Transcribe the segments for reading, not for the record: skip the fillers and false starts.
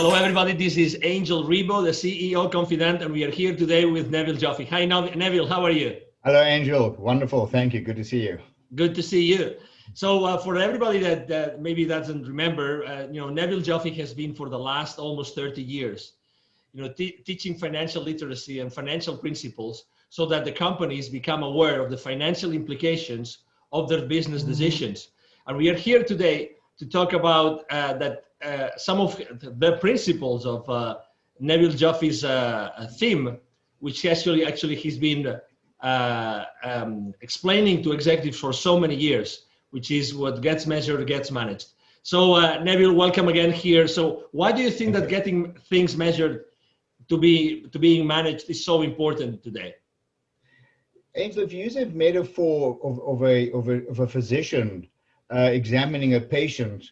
Hello, everybody. This is Angel Rebo, the CEO Confident, and we are here today with Neville Joffe. Hi, Neville. How are you? Hello, Angel. Wonderful. Thank you. Good to see you. Good to see you. So for everybody that maybe doesn't remember, Neville Joffe has been for the last almost 30 years, teaching financial literacy and financial principles so that the companies become aware of the financial implications of their business decisions. And we are here today to talk about some of the principles of Neville Joffe's theme, which actually he's been explaining to executives for so many years, which is what gets measured gets managed. So Neville, welcome again here. So why do you think that getting things measured to being managed is so important today? Angel, if you use a metaphor of a physician examining a patient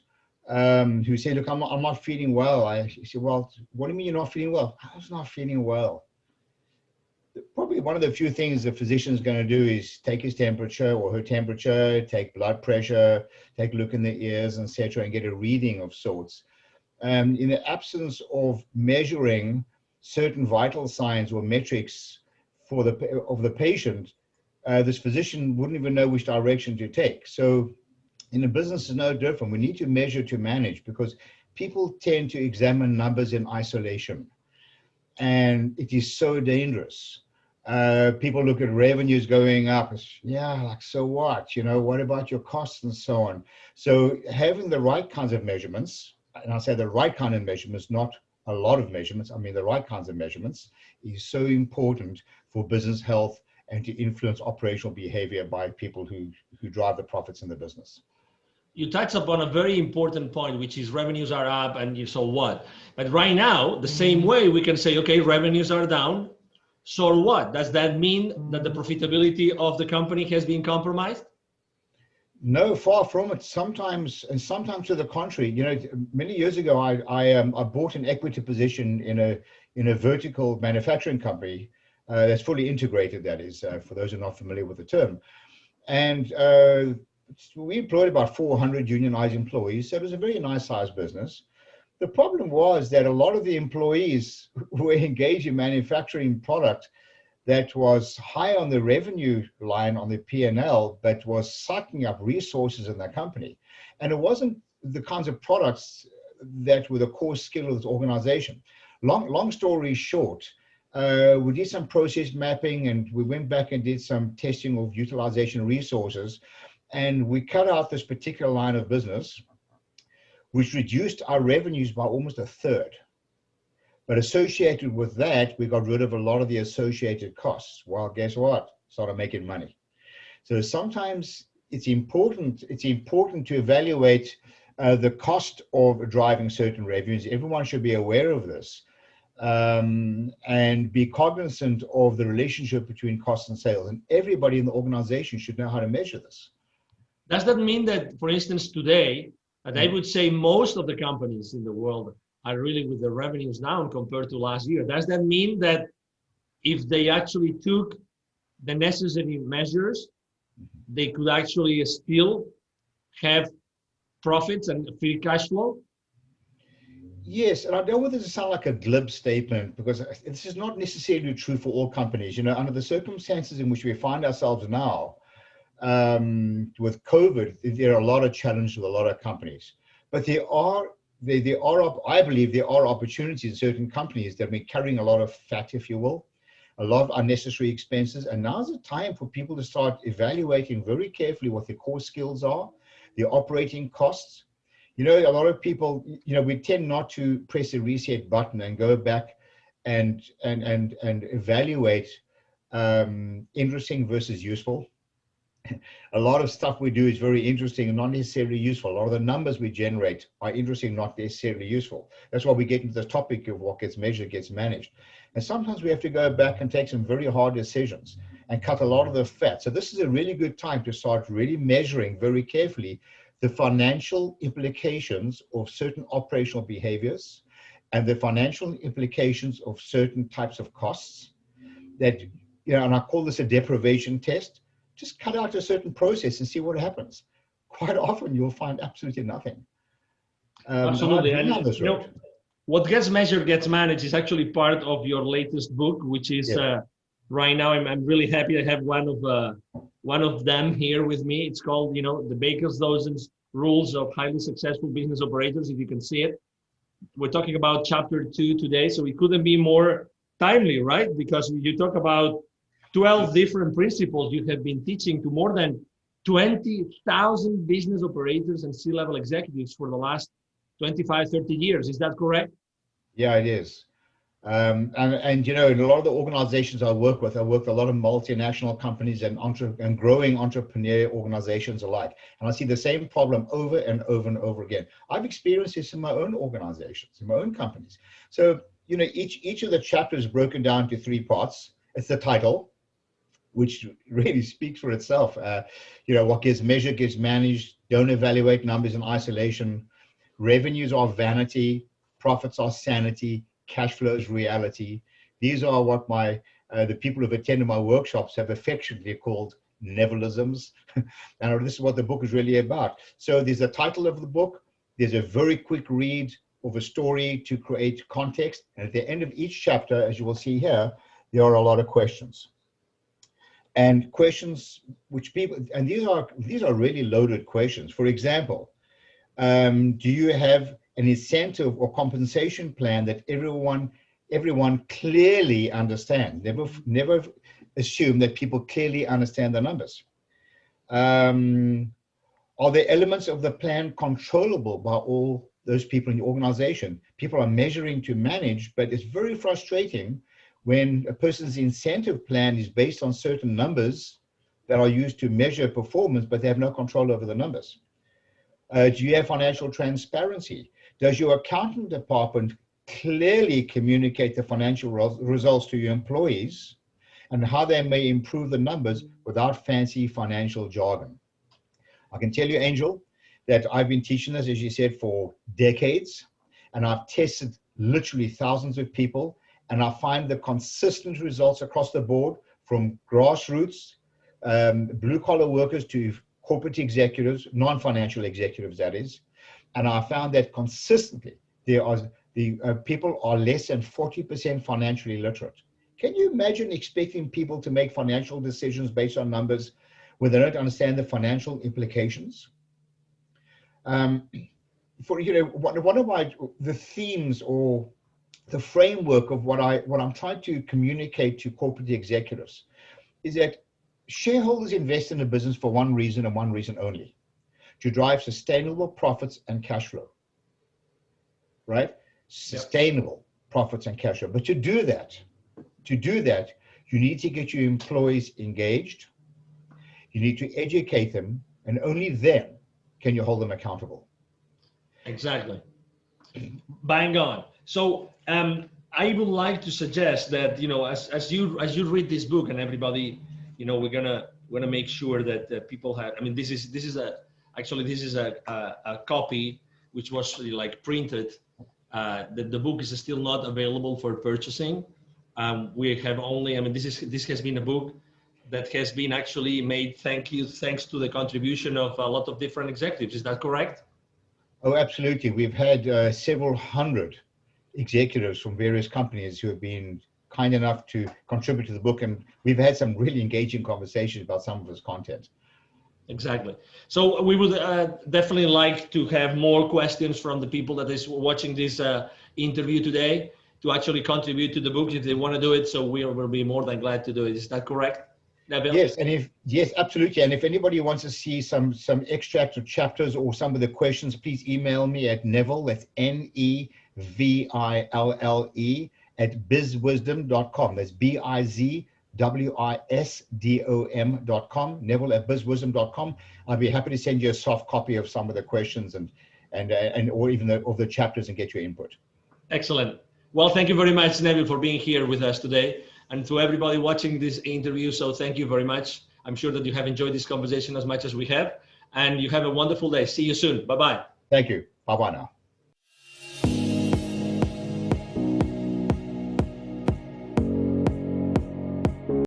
who say, look, I'm not feeling well. I say, well, what do you mean you're not feeling well? I was not feeling well. Probably one of the few things the physician is going to do is take his temperature or her temperature, take blood pressure, take a look in the ears, etc., and get a reading of sorts. In the absence of measuring certain vital signs or metrics of the patient, this physician wouldn't even know which direction to take. So in a business, is no different. We need to measure to manage, because people tend to examine numbers in isolation, and it is so dangerous. People look at revenues going up. Like, so what? What about your costs and so on? So having the right kinds of measurements, and I say the right kind of measurements, not a lot of measurements, I mean the right kinds of measurements, is so important for business health and to influence operational behavior by people who drive the profits in the business. You touched upon a very important point, which is revenues are up and so what? But right now, the same way we can say, okay, revenues are down. So what? Does that mean that the profitability of the company has been compromised? No, far from it. Sometimes to the contrary. Many years ago, I bought an equity position in a vertical manufacturing company that's fully integrated. That is, for those who are not familiar with the term, and we employed about 400 unionized employees. So it was a very nice sized business. The problem was that a lot of the employees were engaged in manufacturing product that was high on the revenue line on the P&L, but was sucking up resources in the company. And it wasn't the kinds of products that were the core skill of this organization. Long story short, we did some process mapping, and we went back and did some testing of utilization resources, and we cut out this particular line of business, which reduced our revenues by almost a third. But associated with that, we got rid of a lot of the associated costs. Well, guess what? Started making money. So sometimes it's important to evaluate the cost of driving certain revenues. Everyone should be aware of this, and be cognizant of the relationship between cost and sales. And everybody in the organization should know how to measure this. Does that mean that, for instance, today, and I would say most of the companies in the world are really with the revenues down compared to last year? Does that mean that if they actually took the necessary measures, they could actually still have profits and free cash flow? Yes, and I don't want this to sound like a glib statement, because this is not necessarily true for all companies. Under the circumstances in which we find ourselves now, with COVID, there are a lot of challenges with a lot of companies. But I believe there are opportunities in certain companies that have been carrying a lot of fat, if you will, a lot of unnecessary expenses. And now's the time for people to start evaluating very carefully what their core skills are, their operating costs. A lot of people, we tend not to press the reset button and go back and evaluate interesting versus useful. A lot of stuff we do is very interesting and not necessarily useful. A lot of the numbers we generate are interesting, not necessarily useful. That's why we get into the topic of what gets measured gets managed. And sometimes we have to go back and take some very hard decisions and cut a lot of the fat. So this is a really good time to start really measuring very carefully the financial implications of certain operational behaviors and the financial implications of certain types of costs that, and I call this a deprivation test. Just cut out a certain process and see what happens. Quite often you'll find absolutely nothing. Absolutely. And what gets measured gets managed is actually part of your latest book, which is right now. I'm really happy I have one of them here with me. It's called, the Baker's Dozen's Rules of Highly Successful Business Operators. If you can see it, we're talking about chapter 2 today, so it couldn't be more timely, right? Because you talk about 12 different principles you have been teaching to more than 20,000 business operators and C-level executives for the last 25, 30 years. Is that correct? Yeah, it is. And in a lot of the organizations I work with a lot of multinational companies and growing entrepreneur organizations alike. And I see the same problem over and over and over again. I've experienced this in my own organizations, in my own companies. So, each of the chapters is broken down to 3 parts. It's the title, which really speaks for itself. What gets measured gets managed. Don't evaluate numbers in isolation. Revenues are vanity. Profits are sanity. Cash flow is reality. These are what the people who've attended my workshops have affectionately called Nevilisms. And this is what the book is really about. So there's a title of the book. There's a very quick read of a story to create context. And at the end of each chapter, as you will see here, there are a lot of questions. And questions which these are really loaded questions. For example, do you have an incentive or compensation plan that everyone clearly understands? Never assume that people clearly understand the numbers. Are there elements of the plan controllable by all those people in the organization? People are measuring to manage, but it's very frustrating when a person's incentive plan is based on certain numbers that are used to measure performance, but they have no control over the numbers. Do you have financial transparency? Does your accounting department clearly communicate the financial results to your employees and how they may improve the numbers without fancy financial jargon? I can tell you, Angel, that I've been teaching this, as you said, for decades, and I've tested literally thousands of people, and I find the consistent results across the board, from grassroots, blue-collar workers to corporate executives, non-financial executives, that is. And I found that consistently people are less than 40% financially literate. Can you imagine expecting people to make financial decisions based on numbers when they don't understand the financial implications? One of the themes or the framework of what I'm trying to communicate to corporate executives is that shareholders invest in a business for one reason and one reason only: to drive sustainable profits and cash flow, right? Sustainable profits and cash flow. But to do that, you need to get your employees engaged. You need to educate them, and only then can you hold them accountable. Exactly. Bang on. So I would like to suggest that, as you read this book, and everybody, we're gonna make sure that people have. I mean, this is a copy which was like printed. The book is still not available for purchasing. We have only. I mean, this has been a book that has been actually made thanks to the contribution of a lot of different executives. Is that correct? Oh, absolutely. We've had several hundred executives from various companies who have been kind enough to contribute to the book, and we've had some really engaging conversations about some of its content. Exactly. So we would definitely like to have more questions from the people that is watching this interview today to actually contribute to the book if they want to do it. So we will be more than glad to do it. Is that correct, Neville? Yes, absolutely. And if anybody wants to see some extracts of chapters or some of the questions, please email me at Neville, that's Neville, at bizwisdom.com. That's bizwisdom.com, Neville at bizwisdom.com. I'd be happy to send you a soft copy of some of the questions and or even of the chapters and get your input. Excellent. Well, thank you very much, Neville, for being here with us today, and to everybody watching this interview. So thank you very much. I'm sure that you have enjoyed this conversation as much as we have, and you have a wonderful day. See you soon. Bye-bye. Thank you. Bye-bye now.